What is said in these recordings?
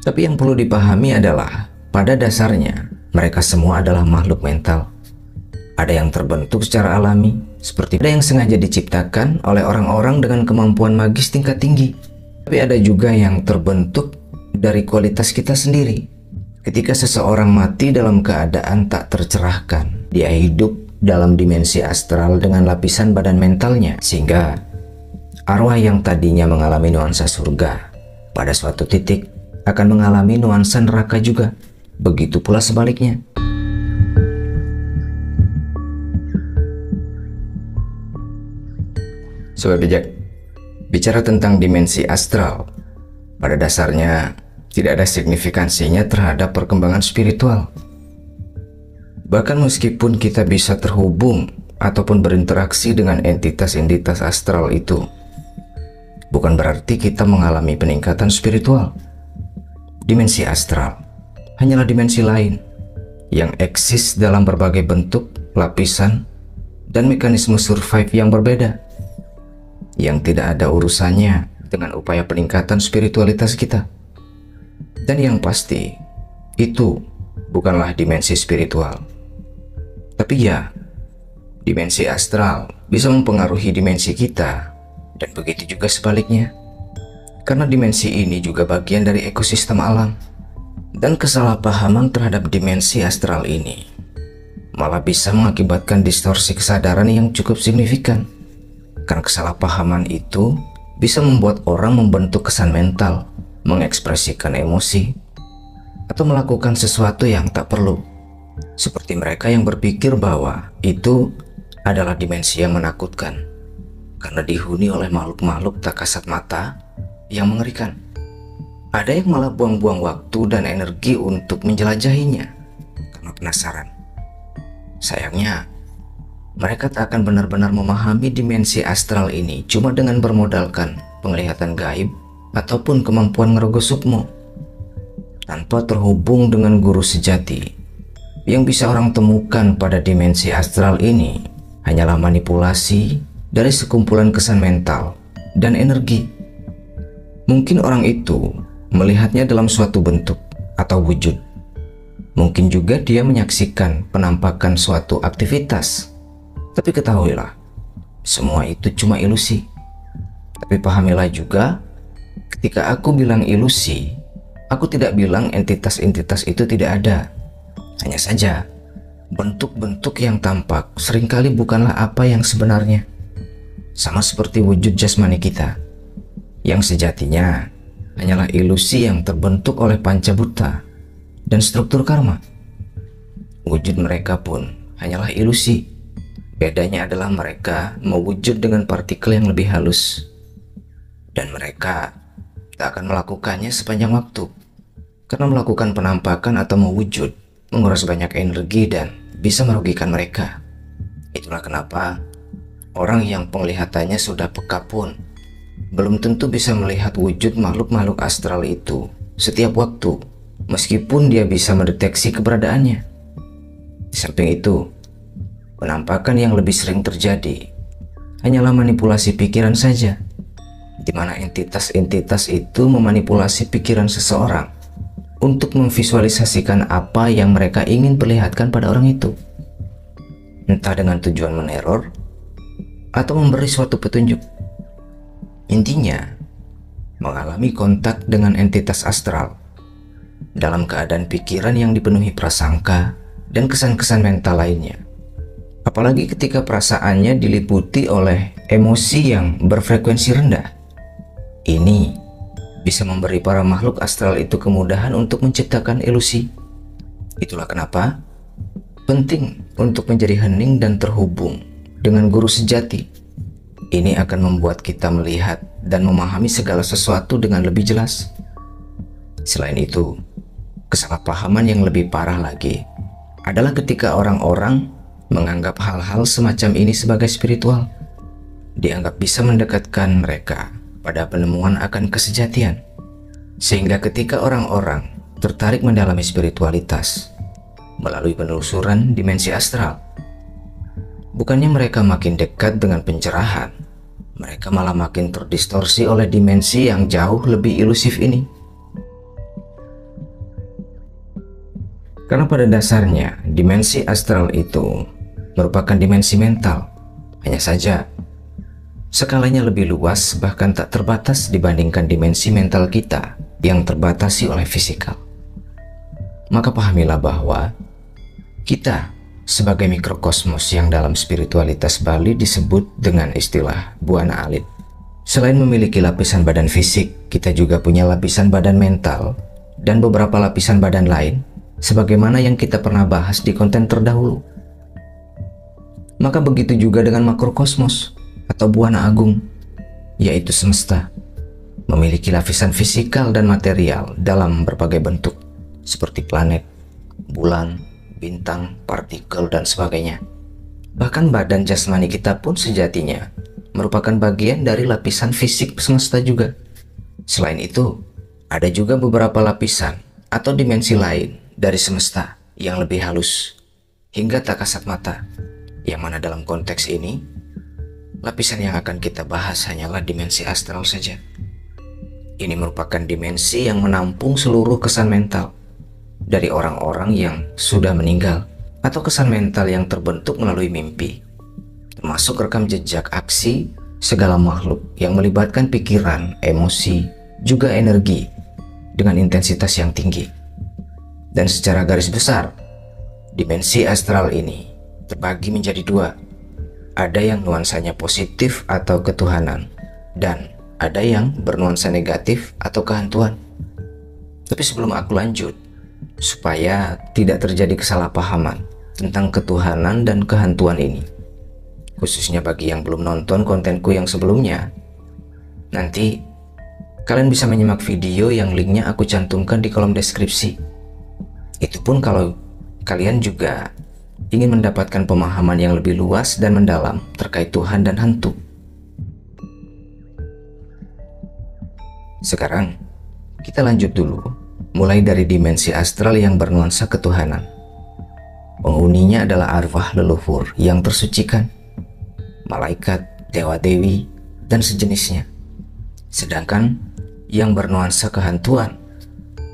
Tapi yang perlu dipahami adalah, pada dasarnya, mereka semua adalah makhluk mental. Ada yang terbentuk secara alami, seperti ada yang sengaja diciptakan oleh orang-orang dengan kemampuan magis tingkat tinggi. Tapi ada juga yang terbentuk dari kualitas kita sendiri. Ketika seseorang mati dalam keadaan tak tercerahkan, dia hidup dalam dimensi astral dengan lapisan badan mentalnya, sehingga arwah yang tadinya mengalami nuansa surga, pada suatu titik akan mengalami nuansa neraka juga. Begitu pula sebaliknya. Sobat bijak, bicara tentang dimensi astral, pada dasarnya tidak ada signifikansinya terhadap perkembangan spiritual. Bahkan meskipun kita bisa terhubung ataupun berinteraksi dengan entitas-entitas astral itu, bukan berarti kita mengalami peningkatan spiritual. Dimensi astral hanyalah dimensi lain yang eksis dalam berbagai bentuk, lapisan, dan mekanisme survive yang berbeda, yang tidak ada urusannya dengan upaya peningkatan spiritualitas kita. Dan yang pasti, itu bukanlah dimensi spiritual. Tapi ya, dimensi astral bisa mempengaruhi dimensi kita, dan begitu juga sebaliknya. Karena dimensi ini juga bagian dari ekosistem alam. Dan kesalahpahaman terhadap dimensi astral ini malah bisa mengakibatkan distorsi kesadaran yang cukup signifikan. Karena kesalahpahaman itu bisa membuat orang membentuk kesan mental, mengekspresikan emosi, atau melakukan sesuatu yang tak perlu. Seperti mereka yang berpikir bahwa itu adalah dimensi yang menakutkan, karena dihuni oleh makhluk-makhluk tak kasat mata yang mengerikan. Ada yang malah buang-buang waktu dan energi untuk menjelajahinya karena penasaran. Sayangnya, mereka tak akan benar-benar memahami dimensi astral ini cuma dengan bermodalkan penglihatan gaib ataupun kemampuan ngerogoh sukmo. Tanpa terhubung dengan guru sejati, yang bisa orang temukan pada dimensi astral ini hanyalah manipulasi dari sekumpulan kesan mental dan energi. Mungkin orang itu melihatnya dalam suatu bentuk atau wujud. Mungkin juga dia menyaksikan penampakan suatu aktivitas. Tapi ketahuilah, semua itu cuma ilusi. Tapi pahamilah juga, ketika aku bilang ilusi, aku tidak bilang entitas-entitas itu tidak ada. Hanya saja, bentuk-bentuk yang tampak seringkali bukanlah apa yang sebenarnya. Sama seperti wujud jasmani kita, yang sejatinya hanyalah ilusi yang terbentuk oleh pancabuta dan struktur karma. Wujud mereka pun hanyalah ilusi. Bedanya adalah mereka mewujud dengan partikel yang lebih halus, dan mereka tak akan melakukannya sepanjang waktu, karena melakukan penampakan atau mewujud menguras banyak energi dan bisa merugikan mereka. Itulah kenapa orang yang penglihatannya sudah peka pun belum tentu bisa melihat wujud makhluk-makhluk astral itu setiap waktu, meskipun dia bisa mendeteksi keberadaannya. Di samping itu, penampakan yang lebih sering terjadi hanyalah manipulasi pikiran saja, di mana entitas-entitas itu memanipulasi pikiran seseorang untuk memvisualisasikan apa yang mereka ingin perlihatkan pada orang itu, entah dengan tujuan meneror atau memberi suatu petunjuk. Intinya, mengalami kontak dengan entitas astral dalam keadaan pikiran yang dipenuhi prasangka dan kesan-kesan mental lainnya. Apalagi ketika perasaannya diliputi oleh emosi yang berfrekuensi rendah. Ini bisa memberi para makhluk astral itu kemudahan untuk menciptakan ilusi. Itulah kenapa penting untuk menjadi hening dan terhubung dengan guru sejati. Ini akan membuat kita melihat dan memahami segala sesuatu dengan lebih jelas. Selain itu, kesalahpahaman yang lebih parah lagi adalah ketika orang-orang menganggap hal-hal semacam ini sebagai spiritual. Dianggap bisa mendekatkan mereka pada penemuan akan kesejatian. Sehingga ketika orang-orang tertarik mendalami spiritualitas melalui penelusuran dimensi astral, bukannya mereka makin dekat dengan pencerahan, mereka malah makin terdistorsi oleh dimensi yang jauh lebih ilusif ini. Karena pada dasarnya dimensi astral itu merupakan dimensi mental. Hanya saja skalanya lebih luas, bahkan tak terbatas dibandingkan dimensi mental kita yang terbatasi oleh fisikal. Maka pahamilah bahwa kita sebagai mikrokosmos yang dalam spiritualitas Bali disebut dengan istilah buana alit. Selain memiliki lapisan badan fisik, kita juga punya lapisan badan mental dan beberapa lapisan badan lain, sebagaimana yang kita pernah bahas di konten terdahulu. Maka begitu juga dengan makrokosmos atau buana agung, yaitu semesta, memiliki lapisan fisikal dan material dalam berbagai bentuk, seperti planet, bulan, bintang, partikel, dan sebagainya. Bahkan badan jasmani kita pun sejatinya merupakan bagian dari lapisan fisik semesta juga. Selain itu, ada juga beberapa lapisan atau dimensi lain dari semesta yang lebih halus hingga tak kasat mata, yang mana dalam konteks ini lapisan yang akan kita bahas hanyalah dimensi astral saja. Ini merupakan dimensi yang menampung seluruh kesan mental dari orang-orang yang sudah meninggal atau kesan mental yang terbentuk melalui mimpi, termasuk rekam jejak aksi segala makhluk yang melibatkan pikiran, emosi, juga energi dengan intensitas yang tinggi. Dan secara garis besar, dimensi astral ini terbagi menjadi dua. Ada yang nuansanya positif atau ketuhanan, dan ada yang bernuansa negatif atau kehantuan. Tapi sebelum aku lanjut, supaya tidak terjadi kesalahpahaman tentang ketuhanan dan kehantuan ini, khususnya bagi yang belum nonton kontenku yang sebelumnya, nanti kalian bisa menyimak video yang linknya aku cantumkan di kolom deskripsi. Itu pun kalau kalian juga ingin mendapatkan pemahaman yang lebih luas dan mendalam terkait Tuhan dan hantu. Sekarang kita lanjut dulu, mulai dari dimensi astral yang bernuansa ketuhanan. Penghuninya adalah arwah leluhur yang tersucikan, malaikat, dewa-dewi, dan sejenisnya. Sedangkan yang bernuansa kehantuan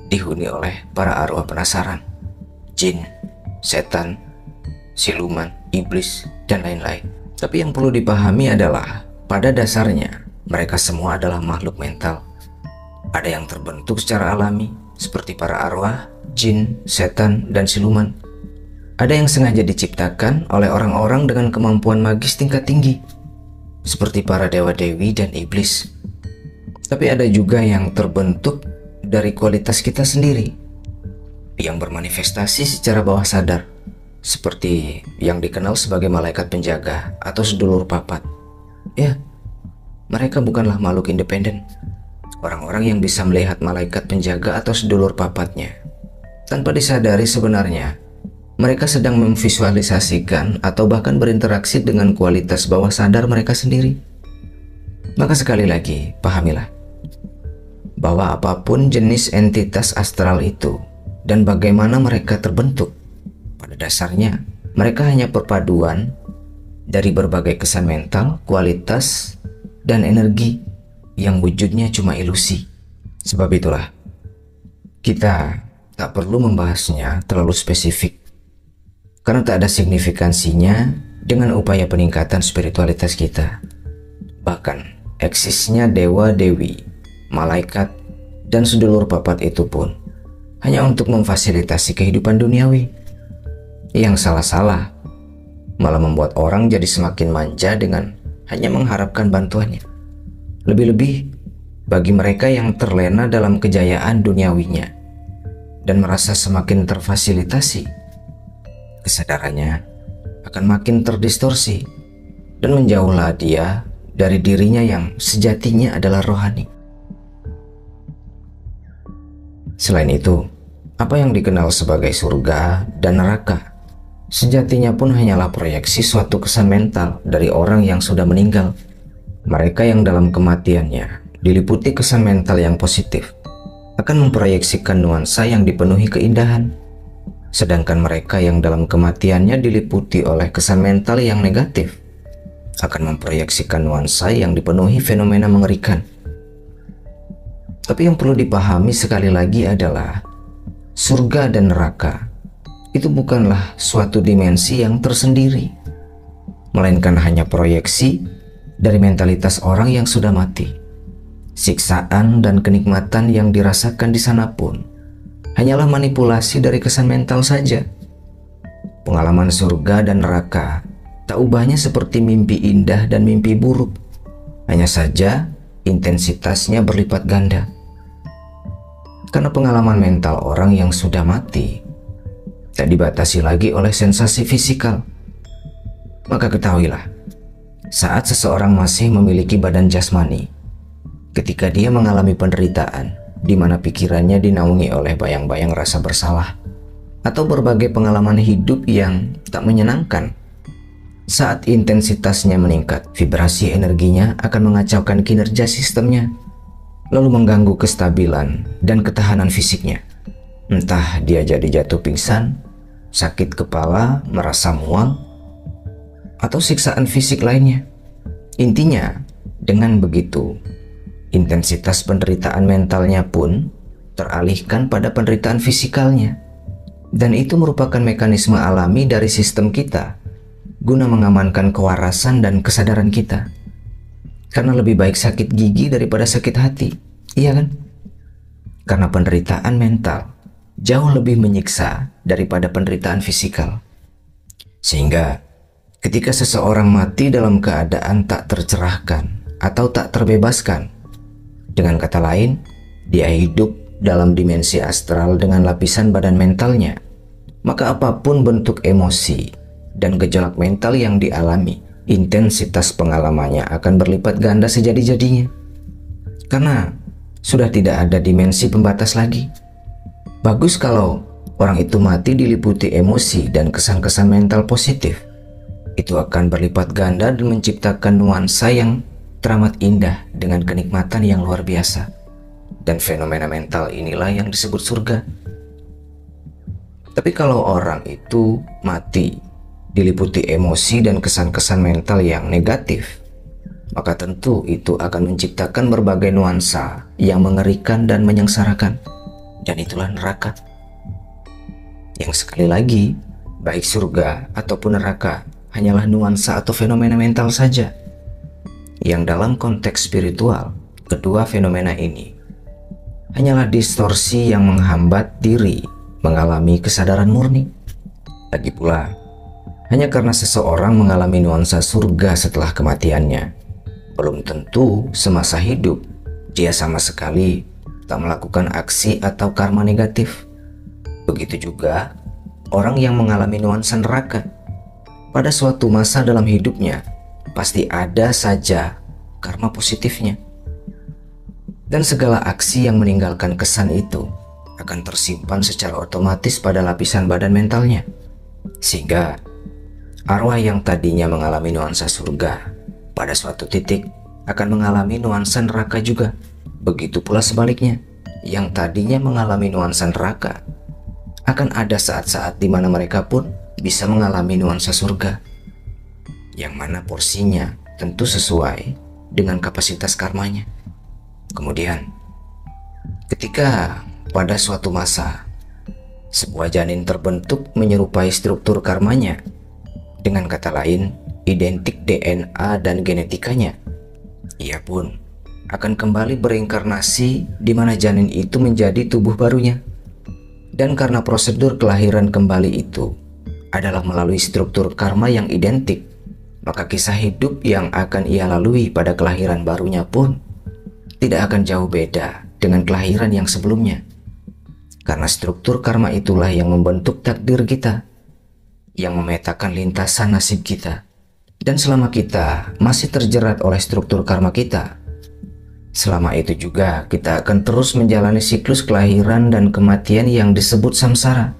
dihuni oleh para arwah penasaran, jin, setan, siluman, iblis, dan lain-lain. Tapi yang perlu dipahami adalah pada dasarnya mereka semua adalah makhluk mental. Ada yang terbentuk secara alami seperti para arwah, jin, setan, dan siluman. Ada yang sengaja diciptakan oleh orang-orang dengan kemampuan magis tingkat tinggi seperti para dewa-dewi dan iblis. Tapi ada juga yang terbentuk dari kualitas kita sendiri yang bermanifestasi secara bawah sadar, seperti yang dikenal sebagai malaikat penjaga atau sedulur papat. Ya, mereka bukanlah makhluk independen. Orang-orang yang bisa melihat malaikat penjaga atau sedulur papatnya tanpa disadari sebenarnya mereka sedang memvisualisasikan atau bahkan berinteraksi dengan kualitas bawah sadar mereka sendiri. Maka sekali lagi, pahamilah bahwa apapun jenis entitas astral itu dan bagaimana mereka terbentuk, pada dasarnya mereka hanya perpaduan dari berbagai kesan mental, kualitas, dan energi yang wujudnya cuma ilusi. Sebab itulah kita tak perlu membahasnya terlalu spesifik, karena tak ada signifikansinya dengan upaya peningkatan spiritualitas kita. Bahkan eksisnya dewa-dewi, malaikat, dan sedulur papat itu pun hanya untuk memfasilitasi kehidupan duniawi. Yang salah-salah malah membuat orang jadi semakin manja dengan hanya mengharapkan bantuannya. Lebih-lebih bagi mereka yang terlena dalam kejayaan duniawinya dan merasa semakin terfasilitasi, kesadarannya akan makin terdistorsi dan menjauhlah dia dari dirinya yang sejatinya adalah rohani. Selain itu, apa yang dikenal sebagai surga dan neraka sejatinya pun hanyalah proyeksi suatu kesan mental dari orang yang sudah meninggal. Mereka yang dalam kematiannya diliputi kesan mental yang positif akan memproyeksikan nuansa yang dipenuhi keindahan, sedangkan mereka yang dalam kematiannya diliputi oleh kesan mental yang negatif akan memproyeksikan nuansa yang dipenuhi fenomena mengerikan. Tapi yang perlu dipahami sekali lagi adalah surga dan neraka itu bukanlah suatu dimensi yang tersendiri, melainkan hanya proyeksi dari mentalitas orang yang sudah mati. Siksaan dan kenikmatan yang dirasakan di sana pun hanyalah manipulasi dari kesan mental saja. Pengalaman surga dan neraka tak ubahnya seperti mimpi indah dan mimpi buruk, hanya saja intensitasnya berlipat ganda. Karena pengalaman mental orang yang sudah mati tak dibatasi lagi oleh sensasi fisikal, maka ketahuilah, saat seseorang masih memiliki badan jasmani, ketika dia mengalami penderitaan di mana pikirannya dinaungi oleh bayang-bayang rasa bersalah atau berbagai pengalaman hidup yang tak menyenangkan, saat intensitasnya meningkat, vibrasi energinya akan mengacaukan kinerja sistemnya, lalu mengganggu kestabilan dan ketahanan fisiknya. Entah dia jadi jatuh pingsan, sakit kepala, merasa mual, atau siksaan fisik lainnya. Intinya, dengan begitu, intensitas penderitaan mentalnya pun teralihkan pada penderitaan fisikalnya. Dan itu merupakan mekanisme alami dari sistem kita guna mengamankan kewarasan dan kesadaran kita. Karena lebih baik sakit gigi daripada sakit hati, iya kan? Karena penderitaan mental jauh lebih menyiksa daripada penderitaan fisikal. Sehingga ketika seseorang mati dalam keadaan tak tercerahkan atau tak terbebaskan, dengan kata lain, dia hidup dalam dimensi astral dengan lapisan badan mentalnya, maka apapun bentuk emosi dan gejolak mental yang dialami, intensitas pengalamannya akan berlipat ganda sejadi-jadinya. Karena sudah tidak ada dimensi pembatas lagi. Bagus kalau orang itu mati diliputi emosi dan kesan-kesan mental positif. Itu akan berlipat ganda dan menciptakan nuansa yang teramat indah dengan kenikmatan yang luar biasa. Dan fenomena mental inilah yang disebut surga. Tapi kalau orang itu mati diliputi emosi dan kesan-kesan mental yang negatif, maka tentu itu akan menciptakan berbagai nuansa yang mengerikan dan menyengsarakan. Dan itulah neraka. Yang sekali lagi, baik surga ataupun neraka hanyalah nuansa atau fenomena mental saja. Yang dalam konteks spiritual, kedua fenomena ini hanyalah distorsi yang menghambat diri mengalami kesadaran murni. Lagi pula, hanya karena seseorang mengalami nuansa surga setelah kematiannya, belum tentu semasa hidup dia sama sekali tak melakukan aksi atau karma negatif. Begitu juga orang yang mengalami nuansa neraka. Pada suatu masa dalam hidupnya, pasti ada saja karma positifnya. Dan segala aksi yang meninggalkan kesan itu akan tersimpan secara otomatis pada lapisan badan mentalnya. Sehingga arwah yang tadinya mengalami nuansa surga pada suatu titik akan mengalami nuansa neraka juga. Begitu pula sebaliknya, yang tadinya mengalami nuansa neraka akan ada saat-saat di mana mereka pun bisa mengalami nuansa surga, yang mana porsinya tentu sesuai dengan kapasitas karmanya. Kemudian, ketika pada suatu masa sebuah janin terbentuk menyerupai struktur karmanya, dengan kata lain identik DNA dan genetikanya, ia pun akan kembali berinkarnasi di mana janin itu menjadi tubuh barunya. Dan karena prosedur kelahiran kembali itu adalah melalui struktur karma yang identik, maka kisah hidup yang akan ia lalui pada kelahiran barunya pun tidak akan jauh beda dengan kelahiran yang sebelumnya. Karena struktur karma itulah yang membentuk takdir kita, yang memetakan lintasan nasib kita. Dan selama kita masih terjerat oleh struktur karma kita, selama itu juga kita akan terus menjalani siklus kelahiran dan kematian yang disebut samsara.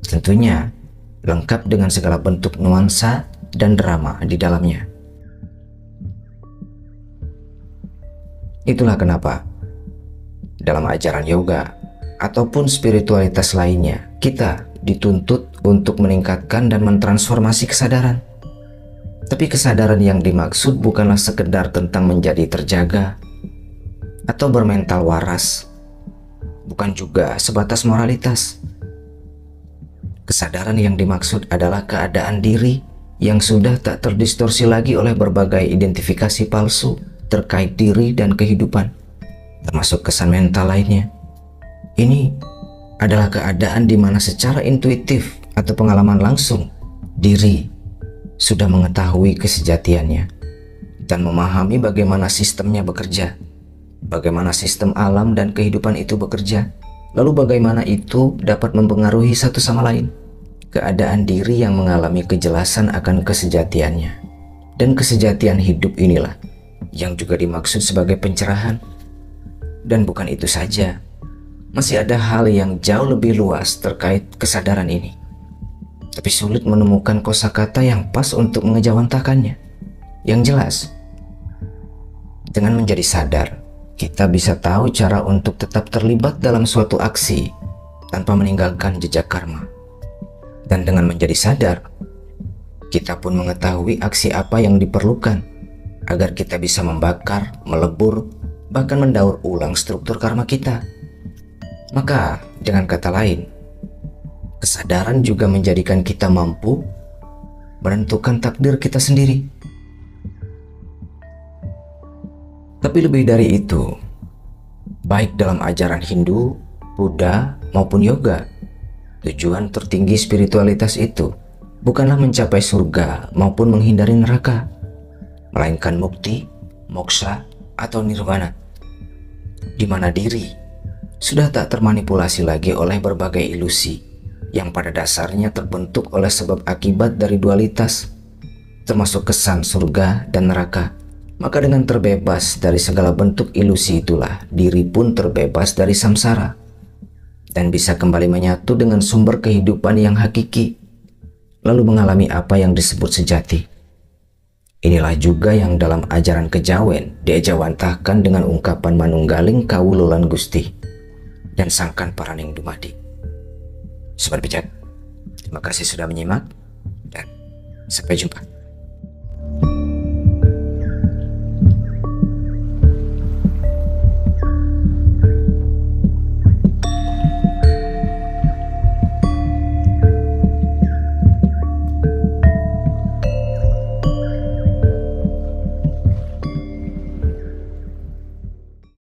Tentunya lengkap dengan segala bentuk nuansa dan drama di dalamnya. Itulah kenapa dalam ajaran yoga ataupun spiritualitas lainnya, kita dituntut untuk meningkatkan dan mentransformasi kesadaran. Tapi kesadaran yang dimaksud bukanlah sekedar tentang menjadi terjaga atau bermental waras, bukan juga sebatas moralitas. Kesadaran yang dimaksud adalah keadaan diri yang sudah tak terdistorsi lagi oleh berbagai identifikasi palsu terkait diri dan kehidupan, termasuk kesan mental lainnya. Ini adalah keadaan di mana secara intuitif atau pengalaman langsung, diri sudah mengetahui kesejatiannya dan memahami bagaimana sistemnya bekerja, bagaimana sistem alam dan kehidupan itu bekerja, lalu bagaimana itu dapat mempengaruhi satu sama lain. Keadaan diri yang mengalami kejelasan akan kesejatiannya, dan kesejatian hidup inilah yang juga dimaksud sebagai pencerahan. Dan bukan itu saja, masih ada hal yang jauh lebih luas terkait kesadaran ini, tapi sulit menemukan kosakata yang pas untuk mengejawantahkannya. Yang jelas, dengan menjadi sadar, kita bisa tahu cara untuk tetap terlibat dalam suatu aksi tanpa meninggalkan jejak karma. Dan dengan menjadi sadar, kita pun mengetahui aksi apa yang diperlukan agar kita bisa membakar, melebur, bahkan mendaur ulang struktur karma kita. Maka, dengan kata lain, kesadaran juga menjadikan kita mampu menentukan takdir kita sendiri. Tapi lebih dari itu, baik dalam ajaran Hindu, Buddha, maupun yoga, tujuan tertinggi spiritualitas itu bukanlah mencapai surga maupun menghindari neraka, melainkan mukti, moksha, atau nirwana, di mana diri sudah tak termanipulasi lagi oleh berbagai ilusi yang pada dasarnya terbentuk oleh sebab akibat dari dualitas, termasuk kesan surga dan neraka. Maka dengan terbebas dari segala bentuk ilusi itulah diri pun terbebas dari samsara dan bisa kembali menyatu dengan sumber kehidupan yang hakiki, lalu mengalami apa yang disebut sejati. Inilah juga yang dalam ajaran kejawen diejawantahkan dengan ungkapan manunggaling kawulolan Gusti dan sangkan paraning dumadi. Sobat bijak, terima kasih sudah menyimak dan sampai jumpa.